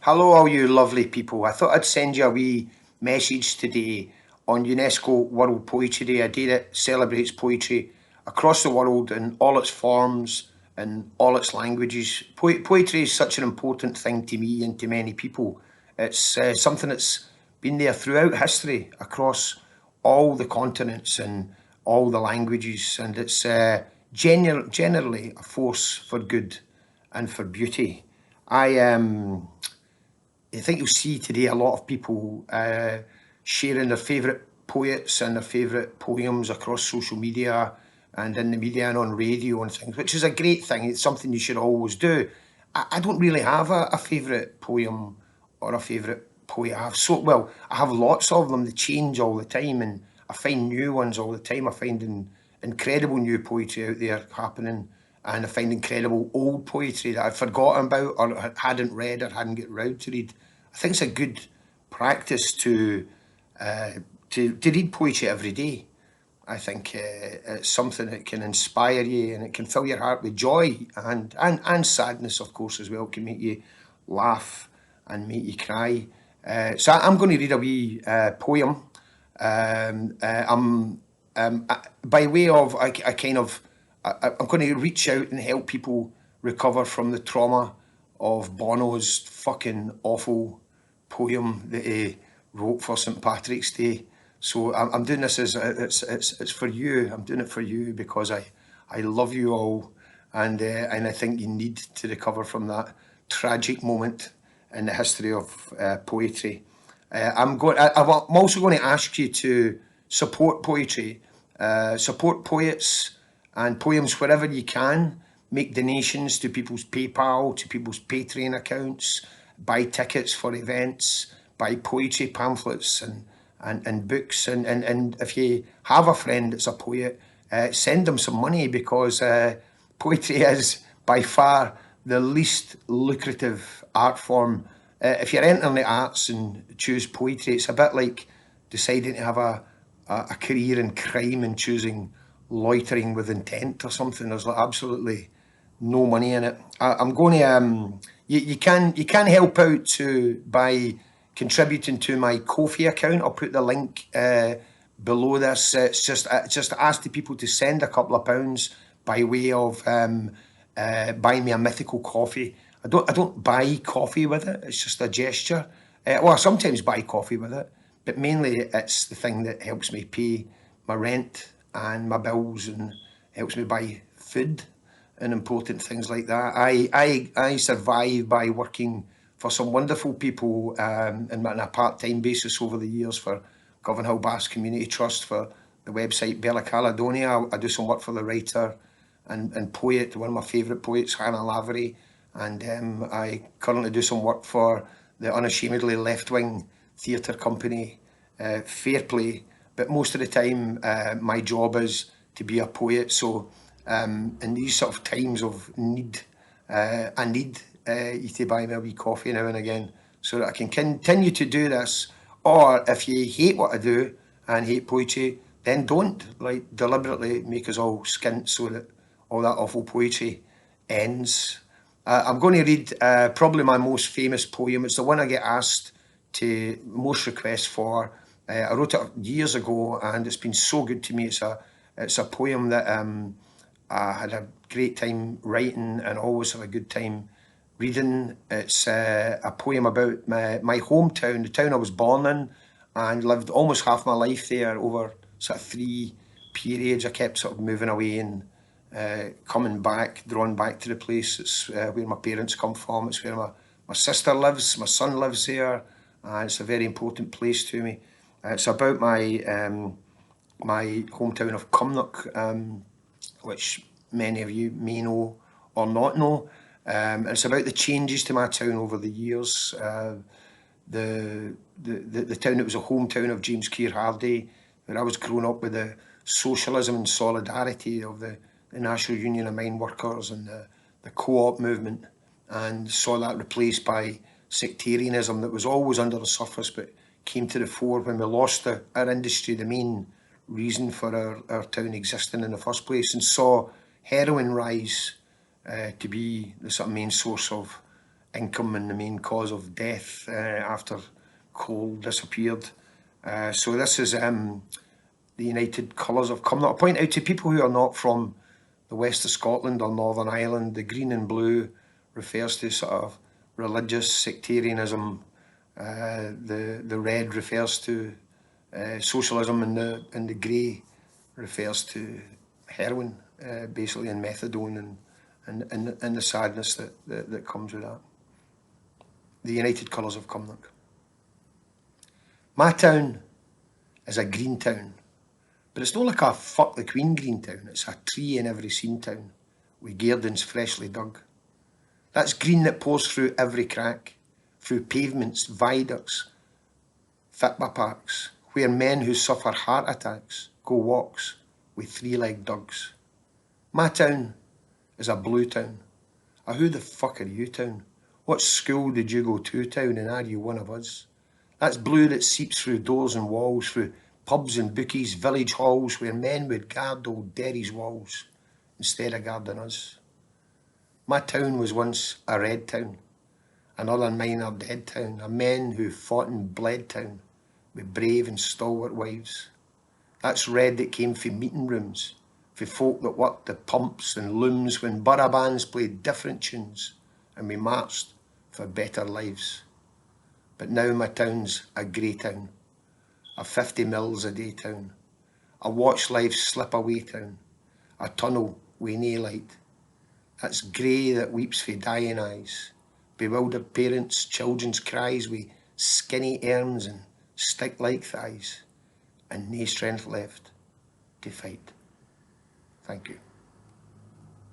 Hello, all you lovely people. I thought I'd send you a wee message today on UNESCO World Poetry Day, a day that celebrates poetry across the world in all its forms and all its languages. Poetry is such an important thing to me and to many people. It's something that's been there throughout history across all the continents and all the languages, and it's generally a force for good and for beauty. I think you'll see today a lot of people sharing their favourite poets and their favourite poems across social media and in the media and on radio and things, which is a great thing. It's something you should always do. I don't really have a favourite poem or a favourite poet. I have lots of them. They change all the time, and I find new ones all the time. I find incredible new poetry out there happening, and I find incredible old poetry that I'd forgotten about or hadn't read or hadn't get round to read. I think it's a good practice to read poetry every day. I think it's something that can inspire you and it can fill your heart with joy and sadness, of course, as well. It can make you laugh and make you cry. I'm going to read a wee poem. By way of, I'm going to reach out and help people recover from the trauma of Bono's fucking awful poem that he wrote for St Patrick's Day. So I'm doing this as it's for you. I'm doing it for you because I love you all, and I think you need to recover from that tragic moment in the history of poetry. I'm also going to ask you to support poetry, support poets and poems wherever you can. Make donations to people's PayPal, to people's Patreon accounts, buy tickets for events, buy poetry pamphlets and books. And if you have a friend that's a poet, send them some money, because poetry is by far the least lucrative art form. If you're entering the arts and choose poetry, it's a bit like deciding to have a career in crime and choosing loitering with intent or something. There's like absolutely no money in it. I'm going to you can help out by contributing to my Ko-fi account. I'll put the link below this. It's just ask the people to send a couple of pounds by way of buying me a mythical coffee. I don't buy coffee with it. It's just a gesture. Well, I sometimes buy coffee with it, but mainly it's the thing that helps me pay my rent and my bills and helps me buy food and important things like that. I survive by working for some wonderful people on a part-time basis over the years, for Govanhill Bass Community Trust, for the website Bella Caledonia. I do some work for the writer and poet, one of my favourite poets, Hannah Lavery, and I currently do some work for the unashamedly left-wing theatre company Fair Play, but most of the time my job is to be a poet. So in these sort of times of need, I need you to buy me a wee coffee now and again so that I can continue to do this. Or if you hate what I do and hate poetry, then don't, like, deliberately make us all skint so that all that awful poetry ends. I'm going to read probably my most famous poem. It's the one I get asked to most requests for. I wrote it years ago and it's been so good to me. It's a poem that I had a great time writing and always have a good time reading. It's a poem about my hometown, the town I was born in, and lived almost half my life there over sort of 3 periods. I kept sort of moving away and coming back, drawn back to the place. It's where my parents come from. It's where my sister lives. My son lives there. It's a very important place to me. It's about my hometown of Cumnock, which many of you may know or not know. It's about the changes to my town over the years. The town that was a hometown of James Keir Hardie, where I was growing up with the socialism and solidarity of the National Union of Mine Workers and the co-op movement, and saw that replaced by sectarianism that was always under the surface but came to the fore when we lost our industry, the main reason for our town existing in the first place, and saw heroin rise to be the sort of main source of income and the main cause of death after coal disappeared. So this is the United Colours of Cumnock. I point out to people who are not from the west of Scotland or Northern Ireland, the green and blue refers to sort of religious sectarianism. The red refers to socialism, and the grey refers to heroin, basically, and methadone, and the sadness that comes with that. The United Colours of Cumnock. My town is a green town, but it's not like a fuck the Queen green town. It's a tree in every scene town, with gardens freshly dug. That's green that pours through every crack, through pavements, viaducts, fitba parks, where men who suffer heart attacks go walks with three-legged dogs. My town is a blue town. Who the fuck are you, town? What school did you go to, town, and are you one of us? That's blue that seeps through doors and walls, through pubs and bookies, village halls, where men would guard old Derry's walls instead of guarding us. My town was once a red town. Another minor dead town, a men who fought and bled town, with brave and stalwart wives. That's red that came from meeting rooms, for folk that worked the pumps and looms when borough bands played different tunes, and we marched for better lives. But now my town's a grey town, a 50 mils a day town, a watch life slip away town, a tunnel with nae light. That's grey that weeps for dying eyes, bewildered parents, children's cries with skinny arms and stick-like thighs, and nae strength left to fight. Thank you.